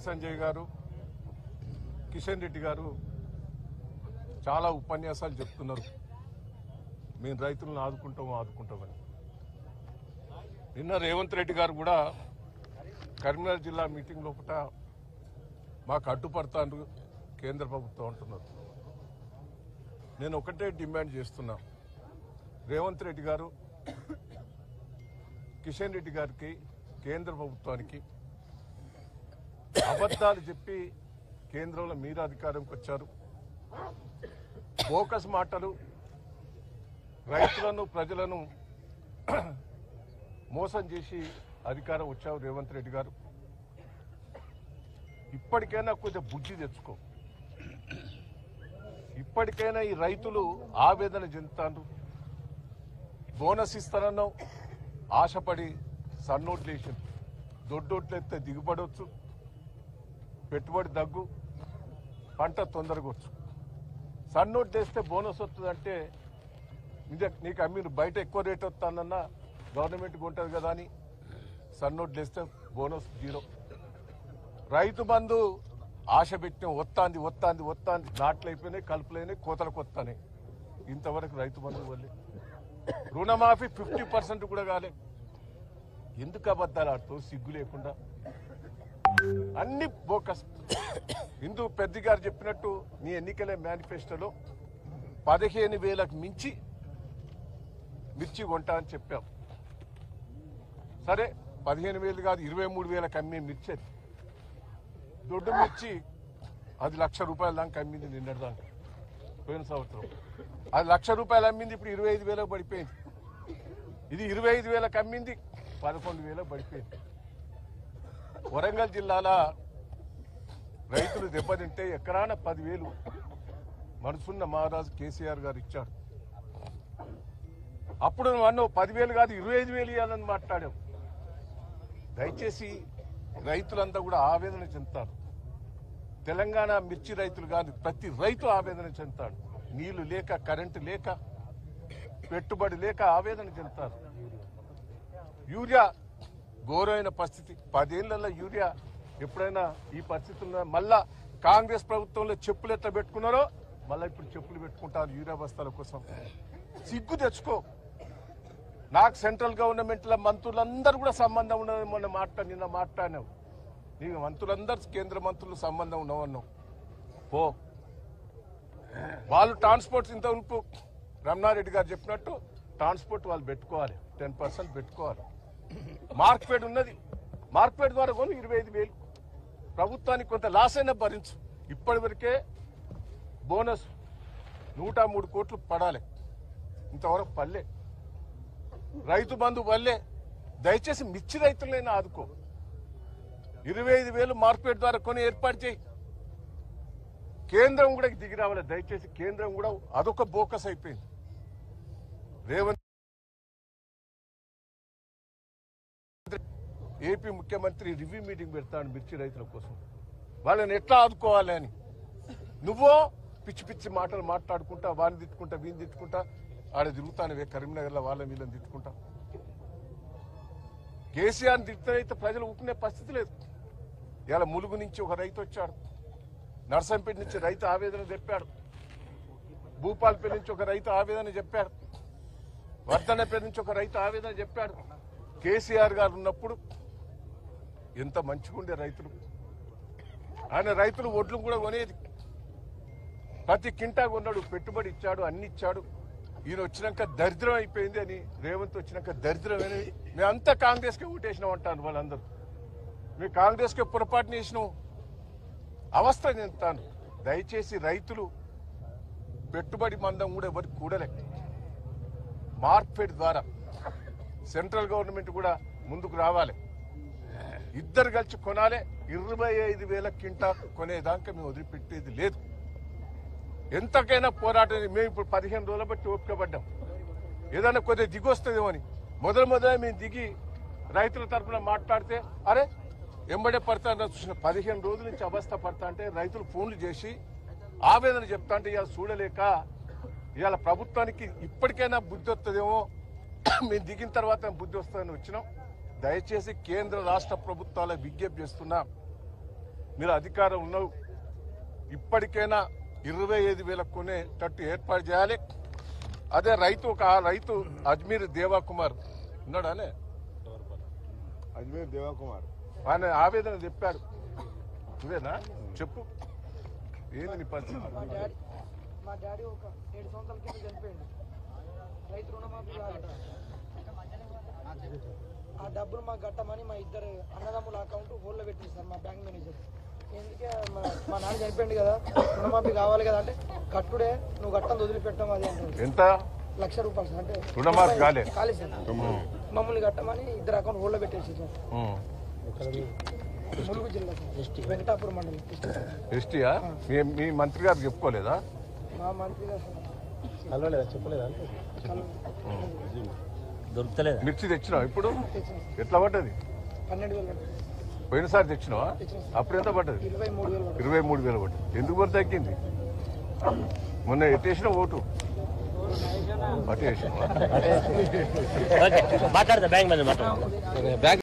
సంజయ్ గారు, కిషన్ రెడ్డి గారు చాలా ఉపన్యాసాలు చెప్తున్నారు. మేము రైతులను ఆదుకుంటామని. నిన్న రేవంత్ రెడ్డి గారు కూడా కరీంనగర్ జిల్లా మీటింగ్ లోపల మాకు అడ్డుపడతాను కేంద్ర ప్రభుత్వం అంటున్నారు. నేను ఒకటే డిమాండ్ చేస్తున్నా, రేవంత్ రెడ్డి గారు కిషన్ రెడ్డి గారికి కేంద్ర ప్రభుత్వానికి అబద్ధాలు చెప్పి కేంద్రంలో మీరు అధికారంకి వచ్చారు. బోకస్ మాటలు, రైతులను ప్రజలను మోసం చేసి అధికారం వచ్చావు రేవంత్ రెడ్డి గారు. ఇప్పటికైనా కొంచెం బుద్ధి తెచ్చుకో. ఇప్పటికైనా ఈ రైతులు ఆవేదన చెందుతారు. బోనస్ ఇస్తానన్నావు, ఆశపడి సన్నోట్లు వేసింది. దొడ్డోట్లు ఎత్తే దిగుబడవచ్చు, పెట్టుబడి దగ్గు, పంట తొందరగా వచ్చు. సన్నోట్లు వేస్తే బోనస్ వస్తుందంటే నీకు అమ్మిరు బయట ఎక్కువ రేట్ వస్తుందన్నా గవర్నమెంట్కి ఉంటుంది కదా అని సన్నోట్లు వేస్తే బోనస్ జీరో. రైతు బంధు ఆశ పెట్టిన వస్తాంది నాట్లు అయిపోయినాయి, కలుపులైనాయి, కోతలకు వస్తాయి. ఇంతవరకు రైతు బంధు వల్లే రుణమాఫీ 50% కూడా కాలే. ఎందుకు అబద్ధాలు ఆడుతూ సిగ్గు లేకుండా అన్ని బోకస్. ఇందు పెద్ద గారు చెప్పినట్టు నీ ఎన్నికల మేనిఫెస్టోలో 15,000కు మించి మిర్చి కొంటా అని చెప్పాం. సరే 15,000 కాదు 23,000కి అమ్మే మిర్చి అది. దొడ్డు మిర్చి అది ₹1,00,000 దాకా అమ్మింది నిన్నటి దాకా, పోయిన సంవత్సరం. అది ₹1,00,000 అమ్మింది, ఇప్పుడు 25,000 పడిపోయింది. ఇది 25,000కి అమ్మింది, 11,000 పడిపోయింది. వరంగల్ జిల్లాలో రైతులు దెబ్బతింటే ఎకరాన 10,000 మనసున్న మహారాజు కేసీఆర్ గారు ఇచ్చాడు. అప్పుడు మనం 10,000 కాదు 25,000 ఇవ్వాలని మాట్లాడాం. దయచేసి రైతులంతా కూడా ఆవేదన చెందుతారు. తెలంగాణ మిర్చి రైతులు కాదు, ప్రతి రైతు ఆవేదన చెందుతాడు. నీళ్లు లేక, కరెంటు లేక, పెట్టుబడి లేక ఆవేదన చెందుతారు. యూరియా ఘోరమైన పరిస్థితి. 10 ఏళ్లలో యూరియా ఎప్పుడైనా ఈ పరిస్థితుల్లో మళ్ళా కాంగ్రెస్ ప్రభుత్వంలో చెప్పులు ఎట్లా పెట్టుకున్నారో మళ్ళీ ఇప్పుడు చెప్పులు పెట్టుకుంటారు యూరియా బస్తాల కోసం. సిగ్గు తెచ్చుకో. నాకు సెంట్రల్ గవర్నమెంట్లో మంత్రులందరూ కూడా సంబంధం ఉన్నది. నిన్న మాట్లాడినావు, నీకు మంత్రులందరూ కేంద్ర మంత్రులు సంబంధం ఉన్నవన్నావు. పో. వాళ్ళు ట్రాన్స్పోర్ట్ ఇంత ఉంపు రమణారెడ్డి గారు చెప్పినట్టు ట్రాన్స్పోర్ట్ వాళ్ళు పెట్టుకోవాలి, 10% పెట్టుకోవాలి. మార్కెట్ ఉన్నది, మార్కెట్ ద్వారా కొని 25,000. ప్రభుత్వానికి కొంత లాస్ అయినా భరించు. ఇప్పటి వరకే బోనస్ 103 కోట్లు పడాలి, ఇంతవరకు పల్లె. రైతు బంధు వల్లే. దయచేసి మిర్చి రైతులైనా ఆదుకో. 25,000 మార్కెట్ ద్వారా కొని ఏర్పాటు చేయి. కేంద్రం కూడా దిగి రావాలి. దయచేసి కేంద్రం కూడా అదొక బోకస్ అయిపోయింది. రేవంత్ ఏపీ ముఖ్యమంత్రి రివ్యూ మీటింగ్ పెడతాడు మిర్చి రైతుల కోసం. వాళ్ళని ఎట్లా ఆదుకోవాలి అని నువ్వో పిచ్చి పిచ్చి మాటలు మాట్లాడుకుంటా, వాడిని తిట్టుకుంటా, వీని తిట్టుకుంటా ఆడ తిరుగుతానువే కరీంనగర్లో వాళ్ళ వీళ్ళని తిట్టుకుంటా. కేసీఆర్ని తిట్టునైతే ప్రజలు ఊపుకునే పరిస్థితి లేదు. ఇలా ములుగు నుంచి ఒక రైతు వచ్చాడు, నర్సంపేట నుంచి రైతు ఆవేదన చెప్పాడు, భూపాలపల్లి నుంచి ఒక రైతు ఆవేదన చెప్పాడు, వర్ధన్నపేట నుంచి ఒక రైతు ఆవేదన చెప్పాడు. కేసీఆర్ గారు ఉన్నప్పుడు ఎంత మంచిగా ఉండే రైతులు. ఆయన రైతులు ఒడ్లు కూడా కొనేది, ప్రతి కింటా కొన్నాడు, పెట్టుబడి ఇచ్చాడు, అన్ని ఇచ్చాడు. ఈయన వచ్చినాక దరిద్రం అయిపోయింది అని, రేవంత్ వచ్చినాక దరిద్రం అని మేమంతా కాంగ్రెస్కే ఓటేసినాం అంటాను వాళ్ళందరూ. మేము కాంగ్రెస్కే పొరపాటున వేసినాం, అవస్థ చెందుతాను. దయచేసి రైతులు పెట్టుబడి మందం కూడా ఎవరికి కూడలే. మార్కెట్ ద్వారా సెంట్రల్ గవర్నమెంట్ కూడా ముందుకు రావాలి. ఇద్దరు కలిసి కొనాలి. 25,000 కింటా కొనేదాకా మేము వదిలిపెట్టేది లేదు. ఎంతకైనా పోరాటం. మేము ఇప్పుడు 15 రోజుల బట్టి ఓపిక పడ్డాం, ఏదైనా కొద్దిగా దిగి వస్తుందేమో అని. మొదలు మేము దిగి రైతుల తరఫున మాట్లాడితే అరే ఎంబడే పడతా చూసిన 15 రోజుల నుంచి అవస్థ పడతా అంటే రైతులు ఫోన్లు చేసి ఆవేదన చెప్తా అంటే ఇవాళ చూడలేక ఇవాళ ప్రభుత్వానికి ఇప్పటికైనా బుద్ధి వస్తుందేమో, మేము దిగిన తర్వాత బుద్ధి వస్తుందని వచ్చినాం. దయచేసి కేంద్ర రాష్ట్ర ప్రభుత్వాల విజ్ఞప్తి చేస్తున్నా, మీరు అధికారం ఉన్నావు, ఇప్పటికైనా 25,000 కొనేటట్టు ఏర్పాటు చేయాలి. అదే రైతు ఆ రైతు అజ్మీర్ దేవాకుమార్ ఉన్నాడానే, అజ్మీర్ దేవాకుమార్ ఆయన ఆవేదన చెప్పాడు. నువ్వేనా? చెప్పు, ఏంది నీ పరిస్థితి? మా డాడీ ఒక 7 సంవత్సరాల కింద చనిపోయింది. రైతు రుణమాఫీ కాలేదు. ఆ డబ్బులు మాకు కట్టమని మా ఇద్దరు అన్నదమ్ముల అకౌంట్ హోల్డ్లో పెట్టింది సార్ మా బ్యాంక్ మేనేజర్. ఎందుకే మా నాన్న చనిపోయింది కదా, రుణమాఫీ కావాలి కదా అంటే, కట్టుడే నువ్వు కట్టం వదిలిపెట్టాం అది అంటే. ఎంత? ₹1,00,000 సార్. అంటే రుణమాఫీ కాలే సార్. మమ్మల్ని కట్టమని ఇద్దరు అకౌంట్ హోల్డ్లో పెట్టేసి సార్. ములుగు జిల్లా సార్, వెంకటాపురం మండలం. ఎస్టీయా? మీ మంత్రి గారు చెప్పుకోలేదా? మా మంత్రి గారు చెప్పలేదా? దొరుకుతలేదు. మిర్చి తెచ్చినావు ఇప్పుడు? ఎట్లా పడ్డది? 12,000 పోయినసారి తెచ్చినావా? అప్పుడు ఎంత పడ్డది? 23,000 పడ్డది. ఎందుకు మరి తగ్గింది? మొన్న ఎట్టేసిన ఓటు అటు వేసినావా? మాట్లాడతా బ్యాంక్ మేనేజర్ మాట్లాడతా.